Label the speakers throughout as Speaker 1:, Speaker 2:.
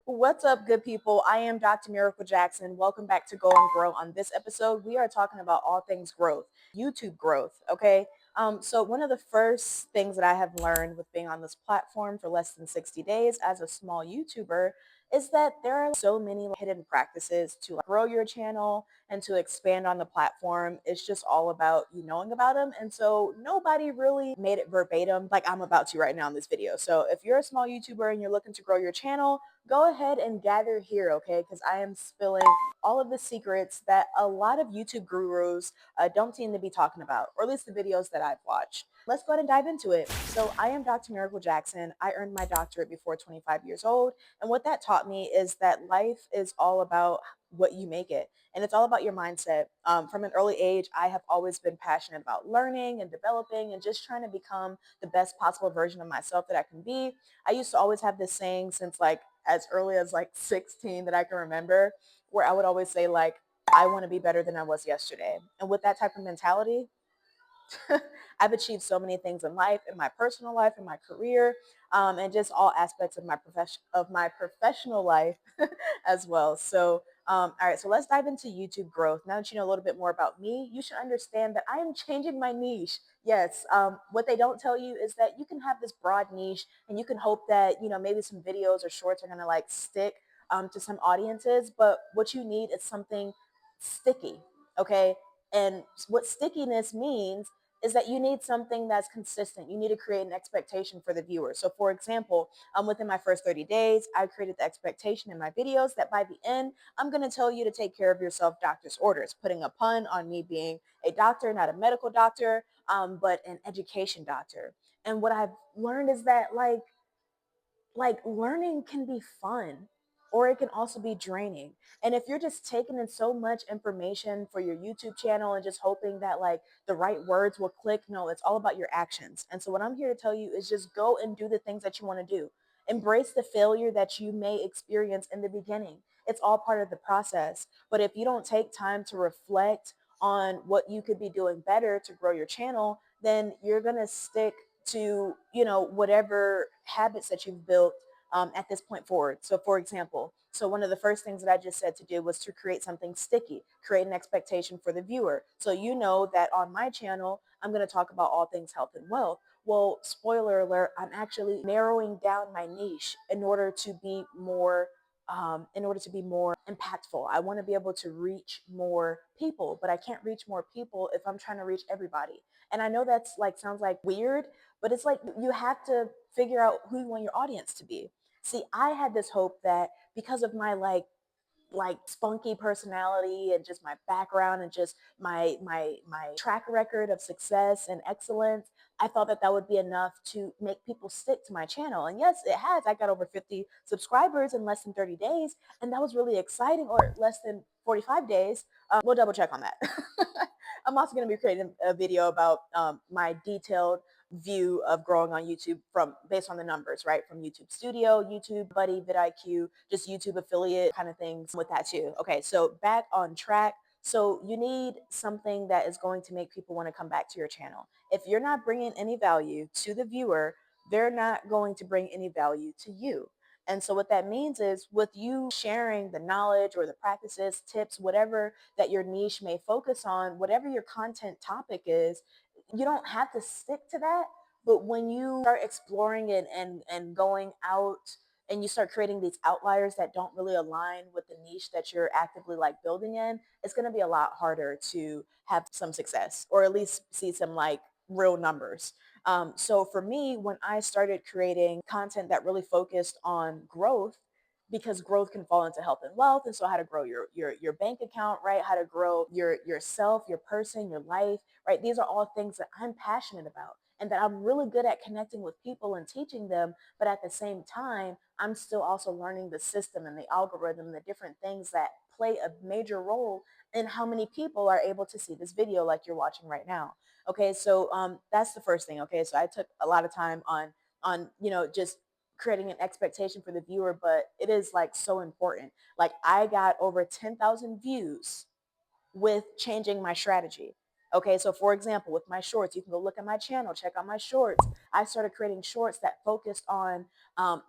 Speaker 1: What's up, good people? I am Dr. Miracle Jackson. Welcome back to Go and Grow. On this episode, we are talking about all things growth, YouTube growth, okay? So one of the first things that I have learned with being on this platform for less than 60 days as a small YouTuber is that there are so many hidden practices to grow your channel and to expand on the platform. It's just all about you knowing about them. And so nobody really made it verbatim like I'm about to right now in this video. So if you're a small YouTuber and you're looking to grow your channel, go ahead and gather here, okay? Because I am spilling all of the secrets that a lot of YouTube gurus don't seem to be talking about, or at least the videos that I've watched. Let's go ahead and dive into it. So I am Dr. Miracle Jackson. I earned my doctorate before 25 years old. And what that taught me is that life is all about what you make it. And it's all about your mindset. From an early age, I have always been passionate about learning and developing and just trying to become the best possible version of myself that I can be. I used to always have this saying since like as early as like 16 that I can remember, where I would always say like, I want to be better than I was yesterday. And with that type of mentality, I've achieved so many things in life, in my personal life, in my career, and just all aspects of my professional life as well. So, all right, so let's dive into YouTube growth. Now that you know a little bit more about me, you should understand that I am changing my niche. Yes, what they don't tell you is that you can have this broad niche, and you can hope that maybe some videos or shorts are gonna like stick to some audiences. But what you need is something sticky. Okay, and what stickiness means is that you need something that's consistent. You need to create an expectation for the viewer. So for example, within my first 30 days, I created the expectation in my videos that by the end, I'm going to tell you to take care of yourself, doctor's orders, putting a pun on me being a doctor, not a medical doctor, but an education doctor. And what I've learned is that learning can be fun or it can also be draining. And if you're just taking in so much information for your YouTube channel and just hoping that like the right words will click, no, it's all about your actions. And so what I'm here to tell you is just go and do the things that you want to do. Embrace the failure that you may experience in the beginning. It's all part of the process. But if you don't take time to reflect on what you could be doing better to grow your channel, then you're going to stick to whatever habits that you've built at this point forward. So for example, so one of the first things that I just said to do was to create something sticky, create an expectation for the viewer. So you know that on my channel, I'm going to talk about all things health and wealth. Well, spoiler alert, I'm actually narrowing down my niche in order to be more impactful. I want to be able to reach more people, but I can't reach more people if I'm trying to reach everybody. And I know that's like sounds like weird, but it's like you have to figure out who you want your audience to be. See, I had this hope that because of my spunky personality and just my background and just my track record of success and excellence, I thought that that would be enough to make people stick to my channel. And yes, it has. I got over 50 subscribers in less than 30 days, and that was really exciting, or less than 45 days. We'll double check on that. I'm also going to be creating a video about my detailed view of growing on YouTube from based on the numbers, right? From YouTube Studio, YouTube Buddy, vidIQ, just YouTube affiliate kind of things with that too. Okay, so back on track. So you need something that is going to make people want to come back to your channel. If you're not bringing any value to the viewer, they're not going to bring any value to you. And so what that means is with you sharing the knowledge or the practices, tips, whatever that your niche may focus on, whatever your content topic is, you don't have to stick to that. But when you start exploring it and going out and you start creating these outliers that don't really align with the niche that you're actively like building in, it's going to be a lot harder to have some success or at least see some like real numbers. So for me, when I started creating content that really focused on growth, because growth can fall into health and wealth, and so how to grow your bank account, right? How to grow yourself, your person, your life, right? These are all things that I'm passionate about and that I'm really good at connecting with people and teaching them. But at the same time, I'm still also learning the system and the algorithm, the different things that play a major role in how many people are able to see this video like you're watching right now. Okay, so that's the first thing. Okay, so I took a lot of time on just creating an expectation for the viewer, but it is like so important. Like I got over 10,000 views with changing my strategy. Okay, so for example, with my shorts, you can go look at my channel, check out my shorts. I started creating shorts that focused on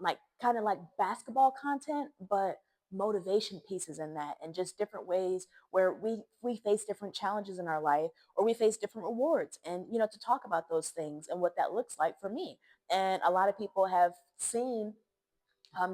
Speaker 1: like kind of like basketball content, but motivation pieces in that, and just different ways where we face different challenges in our life, or we face different rewards, and to talk about those things and what that looks like for me. And a lot of people have seen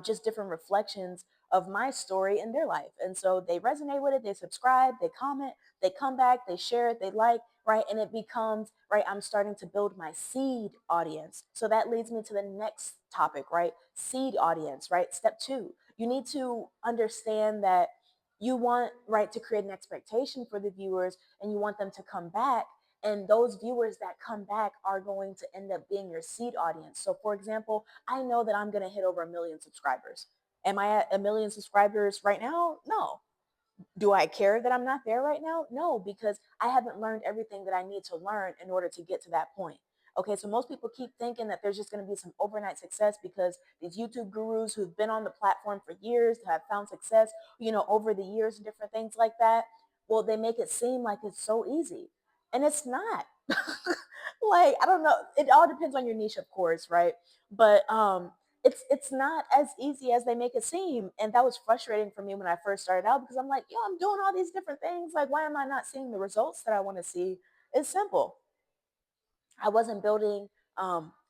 Speaker 1: just different reflections of my story in their life. And so they resonate with it, they subscribe, they comment, they come back, they share it, they like, right? And it becomes, right, I'm starting to build my seed audience. So that leads me to the next topic, right? Seed audience, right? Step two, you need to understand that you want, right, to create an expectation for the viewers, and you want them to come back, and those viewers that come back are going to end up being your seed audience. So for example, I know that I'm going to hit over 1 million subscribers. Am I at 1 million subscribers right now? No. Do I care that I'm not there right now? No, because I haven't learned everything that I need to learn in order to get to that point. Okay, so most people keep thinking that there's just going to be some overnight success because these YouTube gurus who've been on the platform for years have found success, over the years and different things like that. Well, they make it seem like it's so easy, and it's not. Like, I don't know. It all depends on your niche, of course, right? But it's not as easy as they make it seem, and that was frustrating for me when I first started out, because I'm like, yo, I'm doing all these different things, like, why am I not seeing the results that I want to see? It's simple. I wasn't building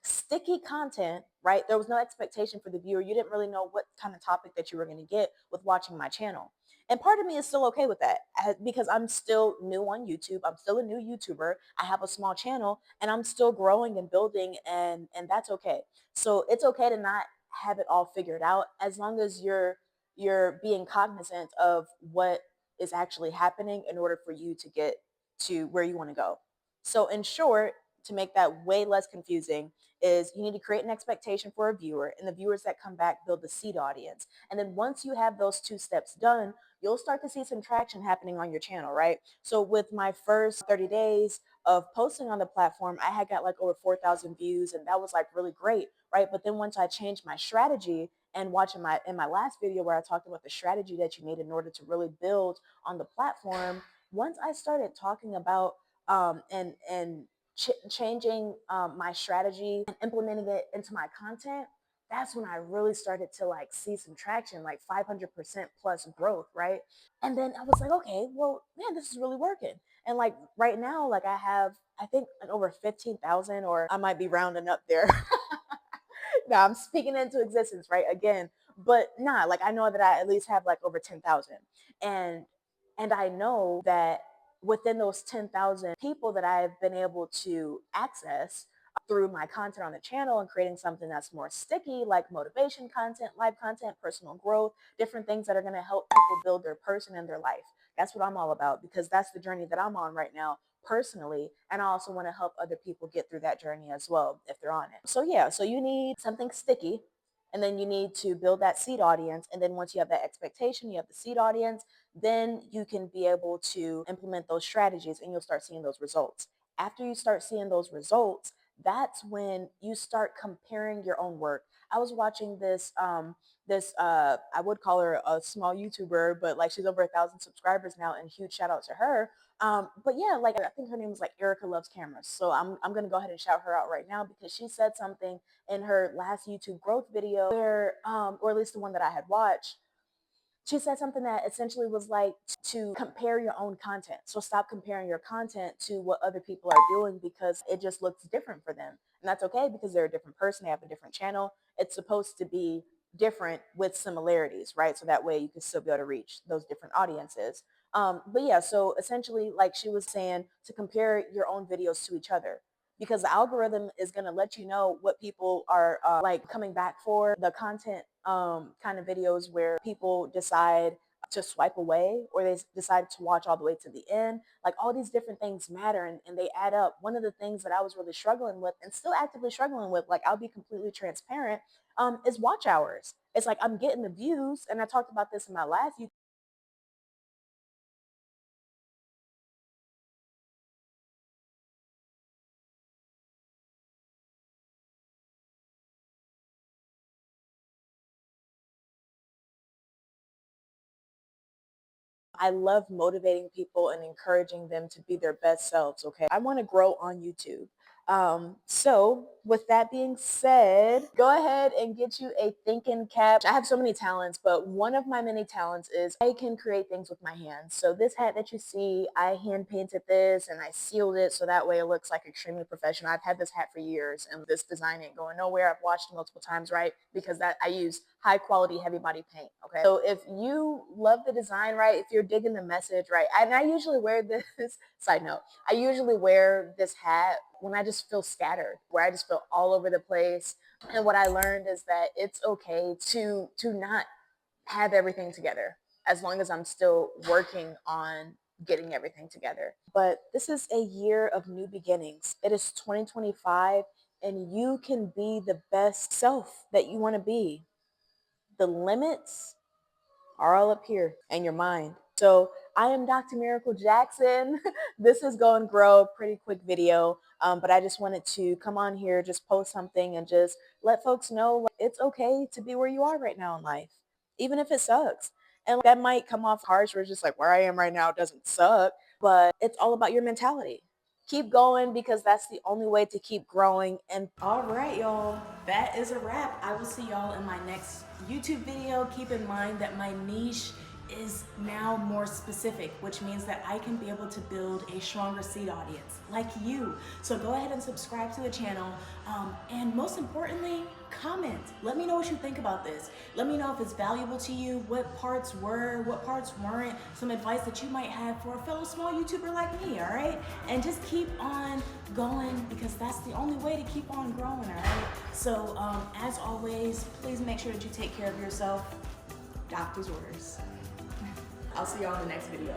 Speaker 1: sticky content, right? There was no expectation for the viewer. You didn't really know what kind of topic that you were going to get with watching my channel. And part of me is still okay with that, because I'm still new on YouTube. I'm still a new YouTuber. I have a small channel, and I'm still growing and building, and that's okay. So it's okay to not have it all figured out, as long as you're being cognizant of what is actually happening in order for you to get to where you want to go. So in short, to make that way less confusing, is you need to create an expectation for a viewer, and the viewers that come back build the seed audience. And then once you have those two steps done, you'll start to see some traction happening on your channel, right? So with my first 30 days of posting on the platform, I had got like over 4,000 views, and that was like really great, right? But then once I changed my strategy, and watching my in my last video where I talked about the strategy that you need in order to really build on the platform, once I started talking about and changing my strategy and implementing it into my content, that's when I really started to like see some traction, like 500% plus growth, right? And then I was like, okay, well, man, this is really working. And like right now, like I have, I think like over 15,000, or I might be rounding up there. Now I'm speaking into existence, right? Again, but nah, like I know that I at least have like over 10,000. And I know that within those 10,000 people that I've been able to access through my content on the channel and creating something that's more sticky, like motivation content, live content, personal growth, different things that are going to help people build their person and their life. That's what I'm all about, because that's the journey that I'm on right now personally, and I also want to help other people get through that journey as well if they're on it. So yeah, so you need something sticky, and then you need to build that seed audience, and then once you have that expectation, you have the seed audience, then you can be able to implement those strategies, and you'll start seeing those results. After you start seeing those results, that's when you start comparing your own work. I was watching this I would call her a small YouTuber, but like she's over 1,000 subscribers now, and huge shout out to her. But yeah, like I think her name was like Erica Loves Cameras. So I'm gonna go ahead and shout her out right now, because she said something in her last YouTube growth video where, or at least the one that I had watched, she said something that essentially was like to compare your own content. So stop comparing your content to what other people are doing, because it just looks different for them. And that's okay, because they're a different person, they have a different channel. It's supposed to be different with similarities, right? So that way you can still be able to reach those different audiences. But yeah, so essentially, like she was saying, to compare your own videos to each other, because the algorithm is going to let you know what people are like coming back for, the content kind of videos where people decide to swipe away, or they decide to watch all the way to the end. Like all these different things matter, and they add up. One of the things that I was really struggling with, and still actively struggling with, like I'll be completely transparent, is watch hours. It's like I'm getting the views, and I talked about this in my last YouTube. I love motivating people and encouraging them to be their best selves. Okay, I want to grow on YouTube. So with that being said, go ahead and get you a thinking cap. I have so many talents, but one of my many talents is I can create things with my hands. So this hat that you see, I hand painted this and I sealed it so that way it looks like extremely professional. I've had this hat for years and this design ain't going nowhere. I've washed it multiple times, right? Because that I use high quality, heavy body paint. Okay. So if you love the design, right? If you're digging the message, right? And I usually wear this, side note, I usually wear this hat when I just feel scattered, where I just feel all over the place. And what I learned is that it's okay to not have everything together as long as I'm still working on getting everything together. But this is a year of new beginnings. It is 2025 and you can be the best self that you want to be. The limits are all up here in your mind. So I am Dr. Miracle Jackson. This is Go and Grow, pretty quick video. But I just wanted to come on here, just post something and just let folks know like, it's okay to be where you are right now in life, even if it sucks. And that might come off harsh where it's just like where I am right now doesn't suck, but it's all about your mentality. Keep going because that's the only way to keep growing. And all right, y'all, that is a wrap. I will see y'all in my next YouTube video. Keep in mind that my niche is now more specific, which means that I can be able to build a stronger seed audience like you. So go ahead and subscribe to the channel. And most importantly, comment. Let me know what you think about this. Let me know if it's valuable to you, what parts were, what parts weren't, some advice that you might have for a fellow small YouTuber like me, all right? And just keep on going because that's the only way to keep on growing, all right? So as always, please make sure that you take care of yourself. Doctor's orders. I'll see y'all in the next video.